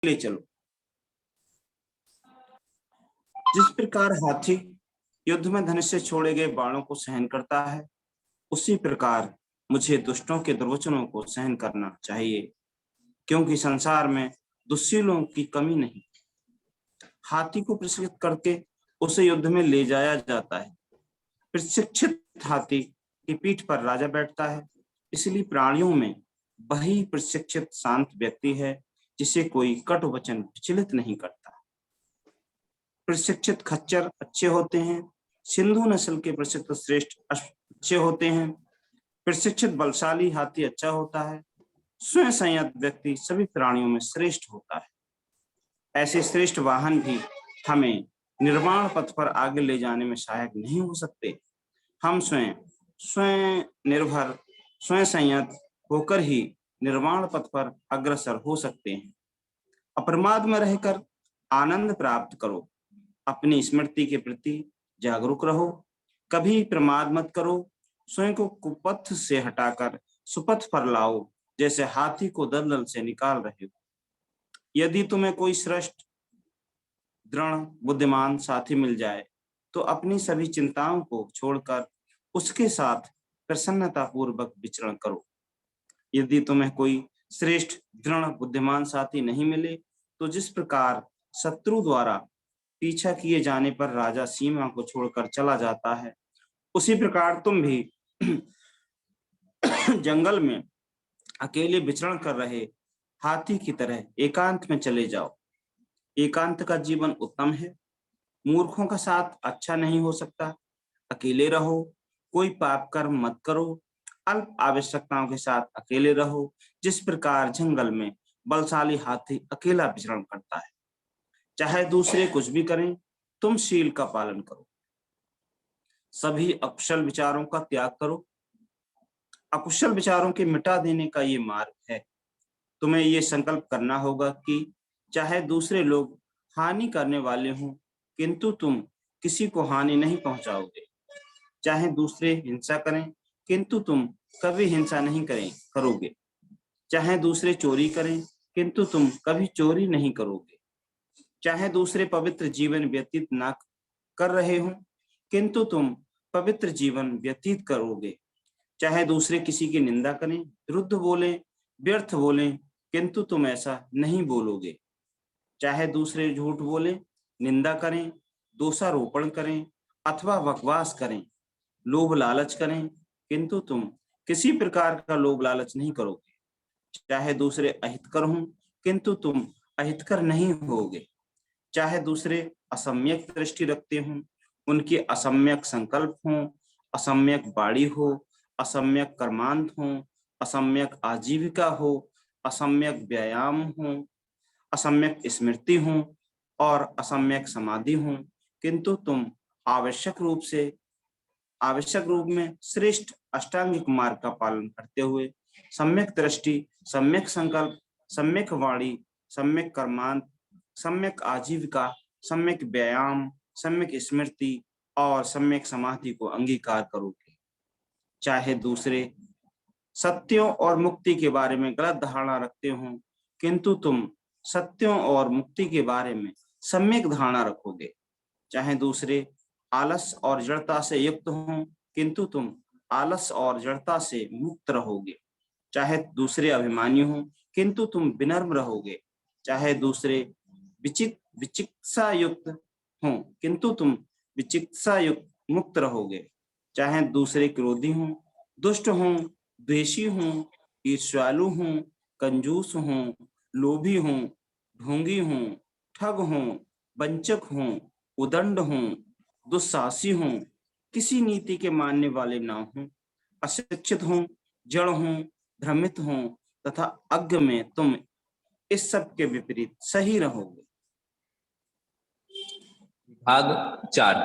ले चलो। जिस प्रकार हाथी युद्ध में धनुष से छोड़े गए बाणों को सहन करता है, उसी प्रकार मुझे दुष्टों के दुर्वचनों को सहन करना चाहिए, क्योंकि संसार में दुश्शीलों की कमी नहीं। हाथी को प्रशिक्षित करके उसे युद्ध में ले जाया जाता है। प्रशिक्षित हाथी की पीठ पर राजा बैठता है। इसलिए प्राणियों में वही प्रशिक्षित शांत व्यक्ति है जिसे कोई कटु वचन विचलित नहीं करता। प्रशिक्षित खच्चर अच्छे होते हैं। सिंधु नस्ल के प्रशिक्षित श्रेष्ठ अच्छे होते हैं। प्रशिक्षित बलशाली हाथी अच्छा होता है। स्वयं संयत व्यक्ति सभी प्राणियों में श्रेष्ठ होता है। ऐसे श्रेष्ठ वाहन भी हमें निर्वाण पथ पर आगे ले जाने में सहायक नहीं हो सकते। हम स्वयं निर्भर, स्वयं संयत होकर ही निर्वाण पथ पर अग्रसर हो सकते हैं। अप्रमाद में रहकर आनंद प्राप्त करो। अपनी स्मृति के प्रति जागरूक रहो। कभी प्रमाद मत करो। स्वयं को कुपथ से हटाकर सुपथ पर लाओ, जैसे हाथी को दलदल से निकाल रहे हो। यदि तुम्हें कोई श्रेष्ठ, दृढ़, बुद्धिमान साथी मिल जाए तो अपनी सभी चिंताओं को छोड़कर उसके साथ प्रसन्नता पूर्वक विचरण करो। यदि तुम्हें कोई श्रेष्ठ, दृढ़, बुद्धिमान साथी नहीं मिले तो जिस प्रकार शत्रु द्वारा पीछा किए जाने पर राजा सीमा को छोड़कर चला जाता है, उसी प्रकार तुम भी जंगल में अकेले विचरण कर रहे हाथी की तरह एकांत में चले जाओ। एकांत का जीवन उत्तम है। मूर्खों का साथ अच्छा नहीं हो सकता। अकेले रहो, कोई पाप कर्म मत करो। अल्प आवश्यकताओं के साथ अकेले रहो, जिस प्रकार जंगल में बलशाली हाथी अकेला विचरण करता है। चाहे दूसरे कुछ भी करें, तुम शील का पालन करो। सभी अकुशल विचारों का त्याग करो। अकुशल विचारों के मिटा देने का ये मार्ग है। तुम्हें ये संकल्प करना होगा कि चाहे दूसरे लोग हानि करने वाले हों, किंतु तुम किसी को हानि नहीं पहुंचाओगे। चाहे दूसरे हिंसा करें, किंतु तुम कभी हिंसा नहीं करोगे। चाहे दूसरे चोरी करें, किंतु तुम कभी चोरी नहीं करोगे। चाहे दूसरे पवित्र जीवन व्यतीत न कर रहे हों, किंतु तुम पवित्र जीवन व्यतीत करोगे। चाहे दूसरे किसी की निंदा करें, विरुद्ध बोलें, व्यर्थ बोलें, किंतु तुम ऐसा नहीं बोलोगे। चाहे दूसरे झूठ बोलें, निंदा करें, दोषारोपण करें अथवा बकवास करें, लोभ लालच करें, किंतु तुम किसी प्रकार का लोभ लालच नहीं करोगे। चाहे दूसरे अहितकर हों, किंतु तुम अहितकर नहीं होगे। चाहे दूसरे असम्यक दृष्टि रखते हों, उनकी असम्यक संकल्प हों, असम्यक वाणी हो, असम्यक कर्मांत हो, असम्यक आजीविका हो, असम्यक व्यायाम हो, असम्यक स्मृति हो और असम्यक समाधि हो, किंतु तुम आवश्यक रूप में श्रेष्ठ अष्टांगिक मार्ग का पालन करते हुए सम्यक दृष्टि, सम्यक संकल्प, सम्यक वाणी, सम्यक कर्मांत, सम्यक आजीविका, सम्यक व्यायाम, सम्यक स्मृति और सम्यक समाधि को अंगीकार करोगे। चाहे दूसरे सत्यों और मुक्ति के बारे में गलत धारणा रखते हों, किंतु तुम सत्यों और मुक्ति के बारे में सम्यक धारणा रखोगे। चाहे दूसरे आलस और जड़ता से युक्त हों, किंतु तुम आलस और जड़ता से मुक्त रहोगे। चाहे दूसरे अभिमानी हों, किंतु तुम विनम्र रहोगे। चाहे दूसरे विचिकित्सा युक्त हों, किंतु तुम विचिकित्सा युक्त मुक्त रहोगे। चाहे दूसरे क्रोधी हों, दुष्ट हों, द्वेषी हों, ईर्ष्यालु हों, कंजूस हों, लोभी हों, ढोंगी हों, ठग हों, वंचक हों, उदंड हों, दुस्साहसी हों, किसी नीति के मानने वाले ना हों, अशिक्षित हों, जड़ हों, भ्रमित हों तथा अज्ञ में तुम इस सब के विपरीत सही रहोगे। भाग 4।